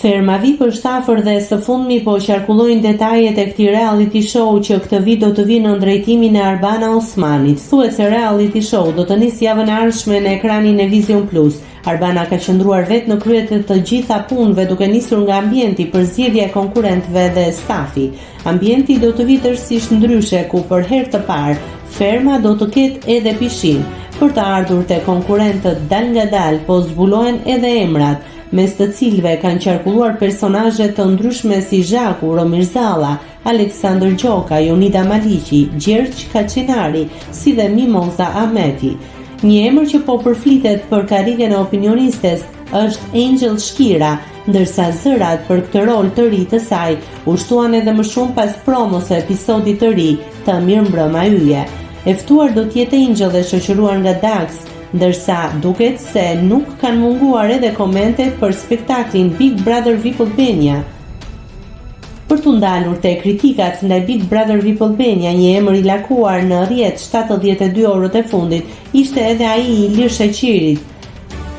Ferma VIP është afër dhe së fundmi po qarkullojnë detajet e këtij reality show që këtë vit do të vinë në drejtimin e Arbana Osmanit. Thuhet se reality show do të nisë javën e ardhshme në ekranin e Vision Plus. Arbana ka qëndruar vetë në krye të gjitha punëve duke nisur nga ambienti për zgjedhje e konkurrentëve dhe stafi. Ambienti do të vitë tërësisht ndryshe, ku për herë të parë Ferma do të ketë edhe pishinë. Për të ardhur te konkurrentët dal nga dal po zbulohen edhe emrat, mes të cilëve kanë qarkulluar personazhe të ndryshme si Zhaku, Romirzalla, Aleksandr Gjoka, Jonida Maliqi, Gjergj Kaçinari, si dhe Mimoza Ahmeti. Një emër që po përflitet për karrieren e opinionistes është Angel Shkira, ndërsa zërat për këtë rol të ri të saj u shtuan edhe më shumë pas promos së episodit të ri të Mirëmbrëma Yje. E ftuar do të jetë Angel dhe shoqëruar nga Dax, ndërsa duket se nuk kanë munguar edhe komentet për spektaklin Big Brother VIP Albania. Për të ndalur te kritikat ndaj Big Brother VIP Albania, një emër i lakuar në rrjet 72 orët e fundit ishte edhe ai i Ilir Sheqirit.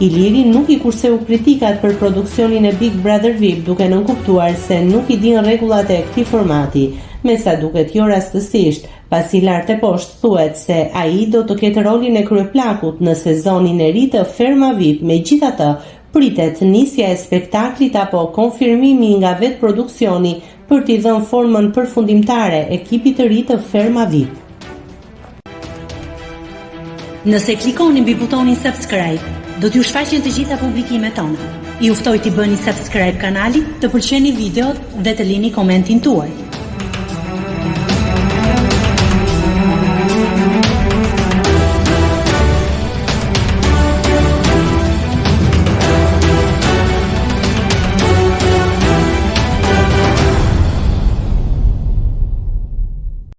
Iliri nuk i kurseu kritikat për produksionin e Big Brother VIP, duke nënkuptuar se nuk i din rregullat e këtij formati. Me sa duket jo rastësisht, pasi lart e poshtë thuhet se ai do të ketë rolin e kryeplakut në sezonin e ri të Ferma VIP. Megjithatë, pritet nisja e spektaklit apo konfirmimi nga vetë produksioni për t'i dhënë formën përfundimtare ekipit të ri të Ferma VIP. Nëse klikoni mbi butonin subscribe, do t'ju shfaqen të gjitha publikimet tona. Ju ftoj t'i bëni subscribe kanalit, të pëlqeni videot dhe të lini komentin tuaj.